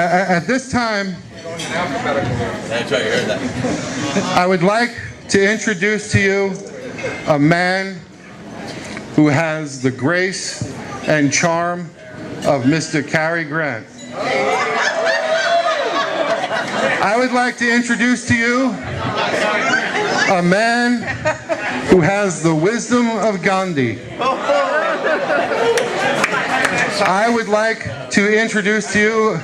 At this time, That's right, you heard that. I would like to introduce to you a man who has the grace and charm of Mr. Cary Grant. I would like to introduce to you a man who has the wisdom of Gandhi. I would like to introduce to you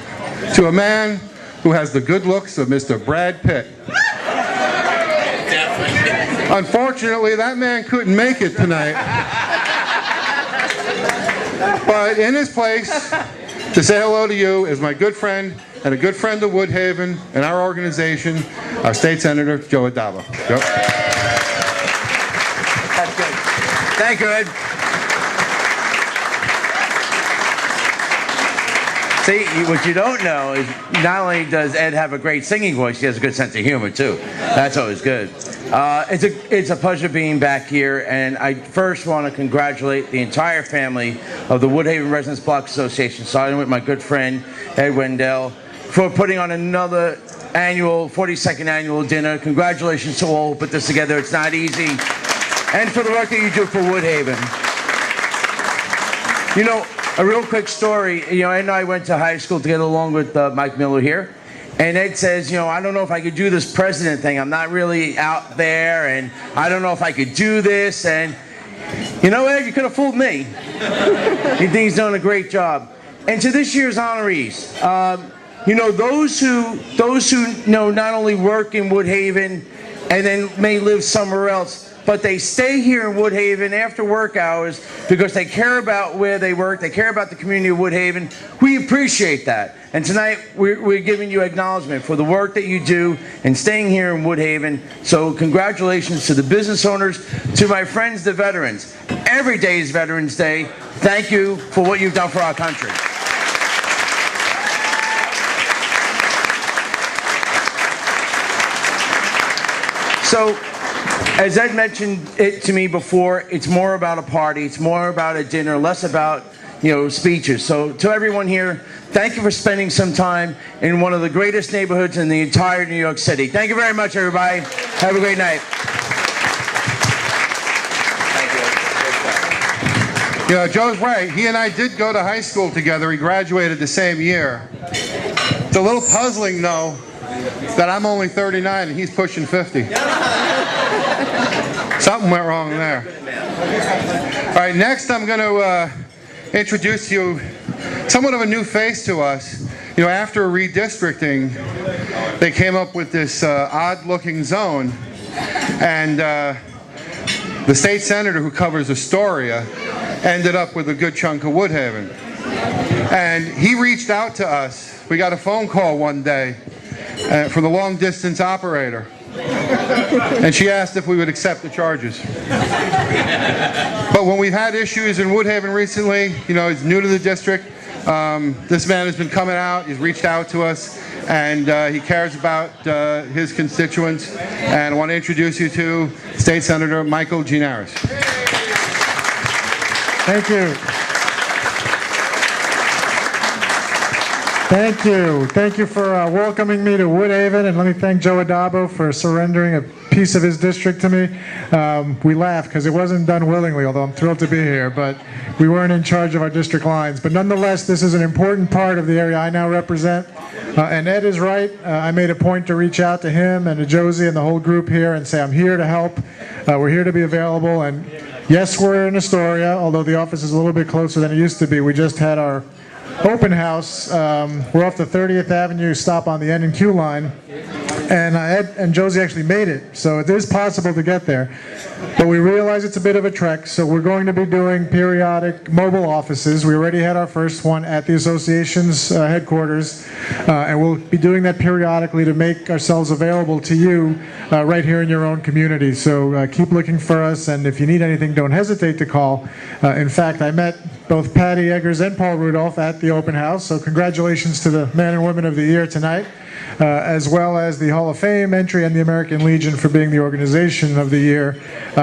to a man who has the good looks of Mr. Brad Pitt. Unfortunately, that man couldn't make it tonight. But in his place, to say hello to you is my good friend and a good friend of Woodhaven and our organization, our State Senator, Joe Addabbo. Yep. That's good. Thank you, Ed. See, what you don't know is not only does Ed have a great singing voice, he has a good sense of humor, too. That's always good. It's a pleasure being back here, and I first want to congratulate the entire family of the Woodhaven Residents Block Association, starting with my good friend, Ed Wendell, for putting on another 42nd annual dinner. Congratulations to all who put this together. It's not easy. And for the work that you do for Woodhaven. You know, a real quick story, Ed and I went to high school together along with Mike Miller here. And Ed says, I don't know if I could do this president thing. I'm not really out there, and I don't know if I could do this. And, Ed, you could have fooled me. You think he's done a great job. And to this year's honorees, those who not only work in Woodhaven and then may live somewhere else, but they stay here in Woodhaven after work hours because they care about where they work, they care about the community of Woodhaven. We appreciate that. And tonight, we're giving you acknowledgement for the work that you do and staying here in Woodhaven. So congratulations to the business owners, to my friends, the veterans. Every day is Veterans Day. Thank you for what you've done for our country. So, as Ed mentioned it to me before, it's more about a party, it's more about a dinner, less about, speeches. So to everyone here, thank you for spending some time in one of the greatest neighborhoods in the entire New York City. Thank you very much, everybody. Have a great night. Thank you. Joe's right. He and I did go to high school together. We graduated the same year. It's a little puzzling, though, that I'm only 39 and he's pushing 50. Something went wrong there. All right, next I'm going to introduce you somewhat of a new face to us. After redistricting, they came up with this odd-looking zone, and the state senator who covers Astoria ended up with a good chunk of Woodhaven. And he reached out to us. We got a phone call one day from the long-distance operator. And she asked if we would accept the charges. But when we've had issues in Woodhaven recently, he's new to the district. This man has been coming out. He's reached out to us, and he cares about his constituents. And I want to introduce you to State Senator Michael Gianaris. Thank you. Thank you. Thank you for welcoming me to Woodhaven, and let me thank Joe Addabbo for surrendering a piece of his district to me. We laugh because it wasn't done willingly, although I'm thrilled to be here, but we weren't in charge of our district lines. But nonetheless, this is an important part of the area I now represent. And Ed is right. I made a point to reach out to him and to Josie and the whole group here and say, I'm here to help. We're here to be available. And yes, we're in Astoria, although the office is a little bit closer than it used to be. We just had our open house. We're off the 30th Avenue stop on the N&Q line, and Ed and Josie actually made it, so it is possible to get there. But we realize it's a bit of a trek, so we're going to be doing periodic mobile offices. We already had our first one at the association's headquarters, and we'll be doing that periodically to make ourselves available to you right here in your own community. So keep looking for us, and if you need anything, don't hesitate to call. In fact, I met both Patty Eggers and Paul Rudolph at the open house, so congratulations to the men and women of the year tonight, as well as the Hall of Fame entry and the American Legion for being the organization of the year.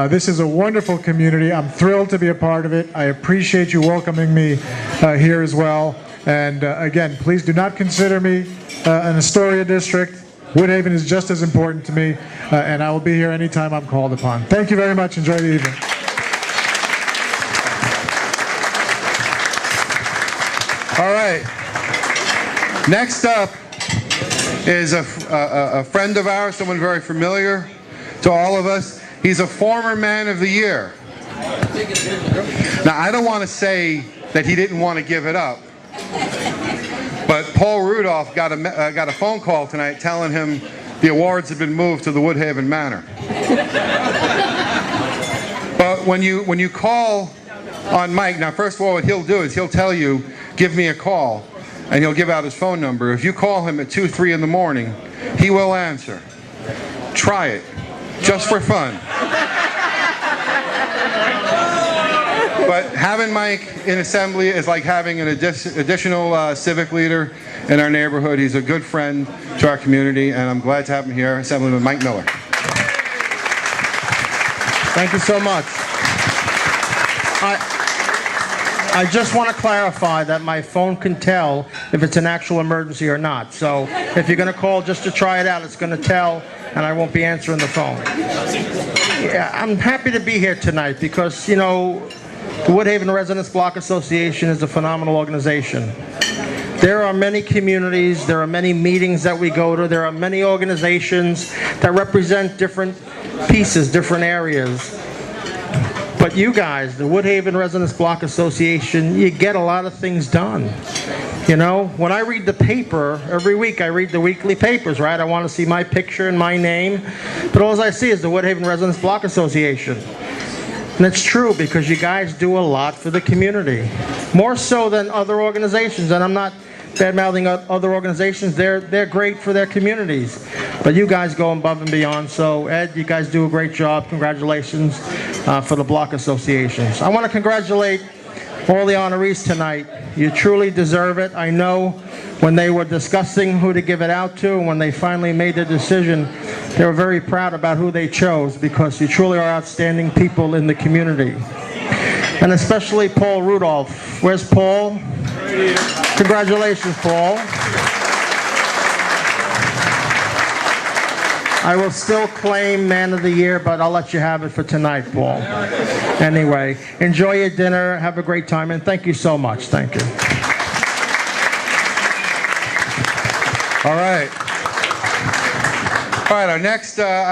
This is a wonderful community. I'm thrilled to be a part of it. I appreciate you welcoming me here as well. And again, please do not consider me an Astoria district. Woodhaven is just as important to me, and I will be here anytime I'm called upon. Thank you very much. Enjoy the evening. All right. Next up is a friend of ours, someone very familiar to all of us. He's a former Man of the Year. Now, I don't want to say that he didn't want to give it up, but Paul Rudolph got a phone call tonight telling him the awards have been moved to the Woodhaven Manor. But when you call on Mike, now first of all, what he'll do is he'll tell you, give me a call, and he'll give out his phone number. If you call him at 2, 3 in the morning, he will answer. Try it, just for fun. But having Mike in Assembly is like having an additional civic leader in our neighborhood. He's a good friend to our community, and I'm glad to have him here, Assemblyman Mike Miller. Thank you so much. I just want to clarify that my phone can tell if it's an actual emergency or not. So if you're going to call just to try it out, it's going to tell, and I won't be answering the phone. Yeah, I'm happy to be here tonight because, you know, the Woodhaven Residents Block Association is a phenomenal organization. There are many communities, there are many meetings that we go to, there are many organizations that represent different pieces, different areas. But you guys, the Woodhaven Residents Block Association, you get a lot of things done. You know, when I read the paper, every week I read the weekly papers, right? I want to see my picture and my name. But all I see is the Woodhaven Residents Block Association. And it's true because you guys do a lot for the community. More so than other organizations. And I'm not bad-mouthing other organizations. They're great for their communities. But you guys go above and beyond. So, Ed, you guys do a great job. Congratulations for the block associations. I want to congratulate all the honorees tonight. You truly deserve it. I know when they were discussing who to give it out to, and when they finally made their decision, they were very proud about who they chose because you truly are outstanding people in the community. And especially Paul Rudolph. Where's Paul? Congratulations, Paul. I will still claim Man of the Year, but I'll let you have it for tonight, Paul. Anyway, enjoy your dinner, have a great time, and thank you so much. Thank you. All right. All right, our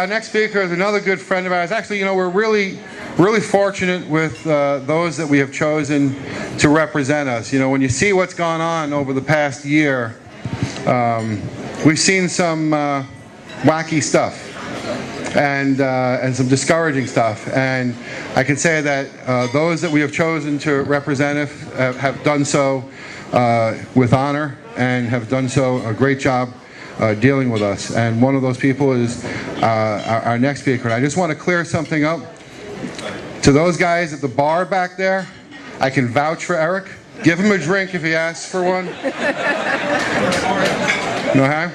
next speaker is another good friend of ours. Actually, you know, we're really fortunate with those that we have chosen to represent us. You know, when you see what's gone on over the past year, we've seen some wacky stuff and some discouraging stuff. And I can say that those that we have chosen to represent us have done so with honor and have done so a great job dealing with us. And one of those people is our next speaker. And I just want to clear something up. To those guys at the bar back there, I can vouch for Eric. Give him a drink if he asks for one. No harm?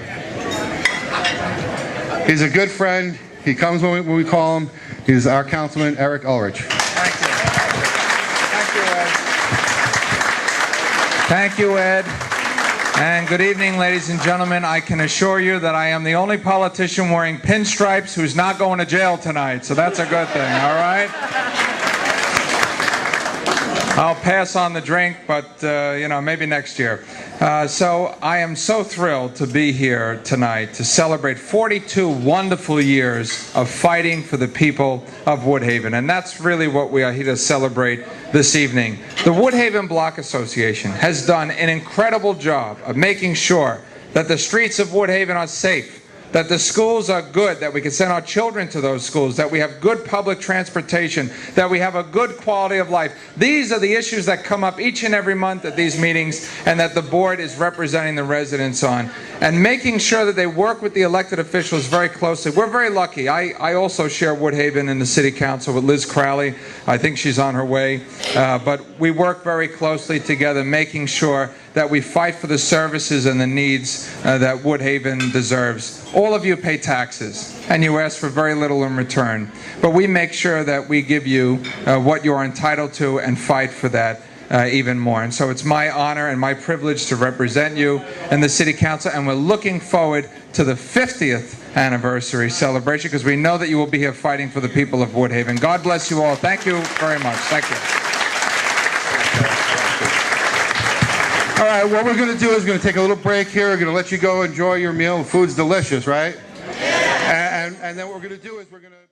He's a good friend. He comes when we call him. He's our councilman, Eric Ulrich. Thank you. Thank you, Ed. And good evening, ladies and gentlemen. I can assure you that I am the only politician wearing pinstripes who's not going to jail tonight, so that's a good thing, all right? I'll pass on the drink, but, you know, maybe next year. So I am so thrilled to be here tonight to celebrate 42 wonderful years of fighting for the people of Woodhaven. And that's really what we are here to celebrate this evening. The Woodhaven Block Association has done an incredible job of making sure that the streets of Woodhaven are safe, that the schools are good, that we can send our children to those schools, that we have good public transportation, that we have a good quality of life. These are the issues that come up each and every month at these meetings and that the board is representing the residents on. And making sure that they work with the elected officials very closely. We're very lucky. I also share Woodhaven in the City Council with Liz Crowley. I think she's on her way. But we work very closely together, making sure that we fight for the services and the needs that Woodhaven deserves. All of you pay taxes, and you ask for very little in return. But we make sure that we give you what you are entitled to and fight for that. even more. And so it's my honor and my privilege to represent you in the City Council, and we're looking forward to the 50th anniversary celebration, because we know that you will be here fighting for the people of Woodhaven. God bless you all. Thank you very much. Thank you. All right, what we're going to do is we're going to take a little break here. We're going to let you go enjoy your meal. The food's delicious, right? Yeah. And then what we're going to do is we're going to...